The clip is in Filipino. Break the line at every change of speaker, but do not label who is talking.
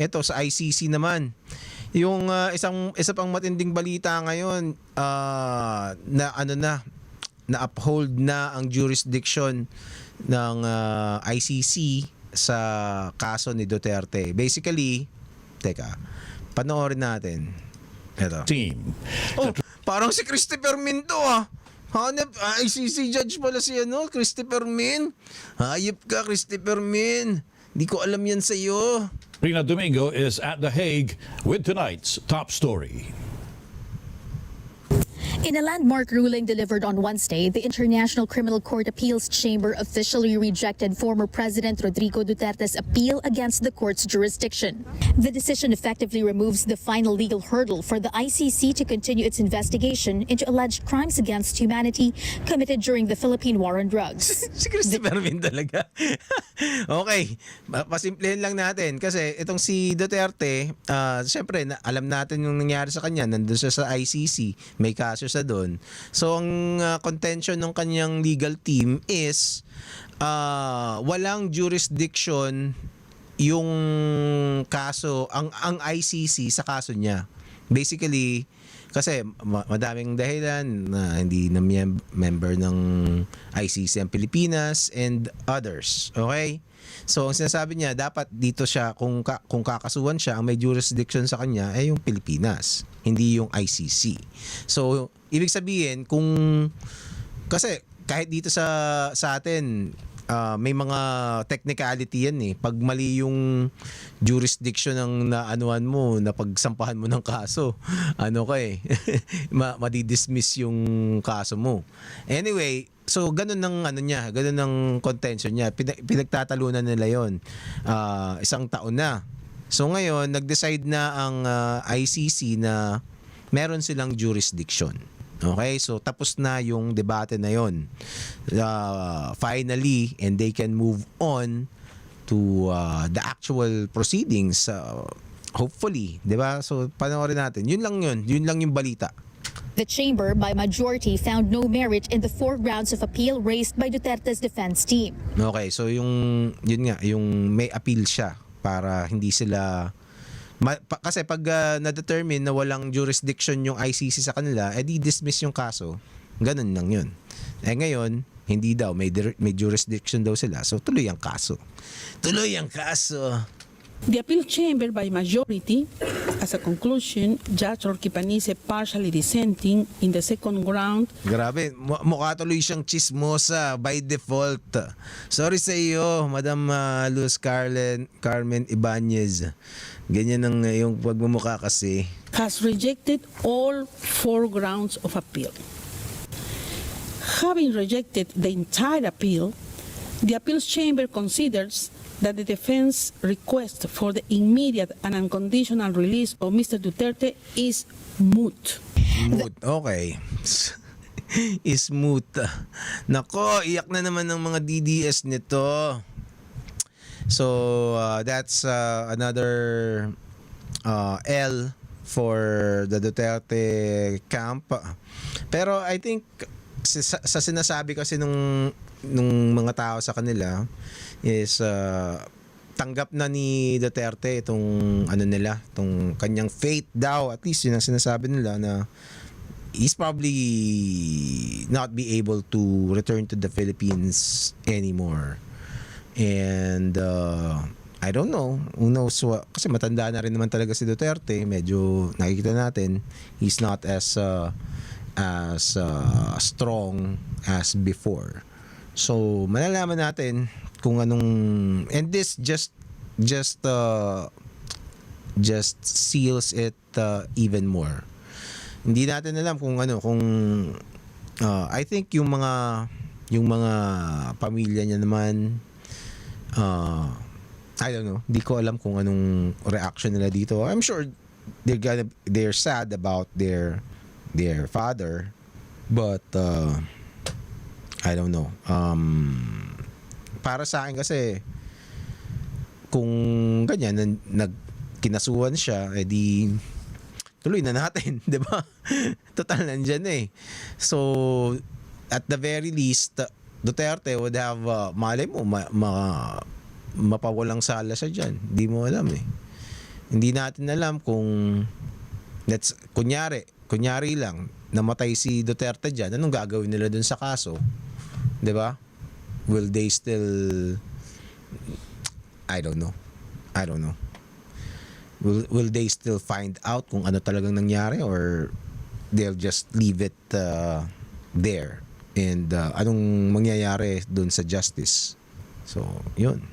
ito sa ICC naman. Yung isa pang matinding balita ngayon, na ano na uphold na ang jurisdiction ng ICC sa kaso ni Duterte. Basically, teka, panoorin natin. Ito.
Team.
Oh, parang si Christopher Min to Hanep, ICC judge pala si Christopher Min. Hayop ka, Christopher Min. Di ko alam yan sa'yo.
Rina Domingo is at The Hague with tonight's top story.
In a landmark ruling delivered on Wednesday, the International Criminal Court Appeals Chamber officially rejected former President Rodrigo Duterte's appeal against the court's jurisdiction. The decision effectively removes the final legal hurdle for the ICC to continue its investigation into alleged crimes against humanity committed during the Philippine War on Drugs.
Si Christopher Min talaga. Okay, pasimplihin lang natin kasi itong si Duterte, syempre alam natin yung nangyari sa kanya, nandun siya sa ICC, may kaso sa doon. So ang contention ng kanyang legal team is walang jurisdiction yung kaso, ang ICC sa kaso niya. Basically, kasi madaming dahilan na hindi na member ng ICC ang Pilipinas and others. Okay? So ang sinasabi niya, dapat dito siya, kung kakasuhan siya, ang may jurisdiction sa kanya ay yung Pilipinas, hindi yung ICC. So ibig sabihin, kasi kahit dito sa atin, may mga technicality yan eh. Pag mali yung jurisdiction ng naanuan mo, na pagsampahan mo ng kaso, madidismiss yung kaso mo. Anyway, so ganun ng contention niya. Pinagtatalunan nila yon isang taon na. So ngayon, nag-decide na ang ICC na meron silang jurisdiction. Okay, so tapos na yung debate na yon. Finally, and they can move on to the actual proceedings. Hopefully, 'di ba? So panoorin natin. Yun lang yung balita.
The chamber, by majority, found no merit in the 4 grounds of appeal raised by Duterte's defense team.
Okay, so yung may appeal siya para hindi sila kasi pag na-determine na walang jurisdiction yung ICC sa kanila, edi dismiss yung kaso. Ganun lang yun. Ngayon, hindi daw, may jurisdiction daw sila. So tuloy ang kaso.
The appeal chamber by majority, as a conclusion, Judge Orquipanise partially dissenting in the second ground.
Grabe, mukha tuloy siyang chismosa by default. Sorry sa iyo, Madam Luz Carmen Ibanez. Ganyan ang yung pagmumukha kasi.
Has rejected all 4 grounds of appeal. Having rejected the entire appeal, the appeals chamber considers that the defense request for the immediate and unconditional release of Mr. Duterte is moot.
Moot, okay. Is moot. Nako, iyak na naman ng mga DDS nito. So, that's another L for the Duterte camp. Pero I think sa sinasabi kasi nung mga tao sa kanila is tanggap na ni Duterte itong itong kanyang fate daw, at least yun ang sinasabi nila, na he's probably not be able to return to the Philippines anymore. And I don't know, who knows, kasi matanda na rin naman talaga si Duterte. Medyo nakikita natin he's not as strong as before. So malalaman natin kung anong, and this just seals it even more. Hindi natin alam kung I think yung mga pamilya niya naman, I don't know, di ko alam kung anong reaction nila dito. I'm sure they're sad about their father, but I don't know. Para sa akin kasi, kung ganyan kinasuhan siya, edi tuloy na natin, 'di ba? Total nandiyan eh. So at the very least, Duterte would have malay mo mapawalang sala siya diyan. Di mo alam eh. Hindi natin alam kung kunyari lang namatay si Duterte diyan, anong gagawin nila dun sa kaso? 'Di ba? Will they still I don't know. Will they still find out kung ano talagang nangyari, or they'll just leave it there, and anong mangyayari dun sa justice? So, yun.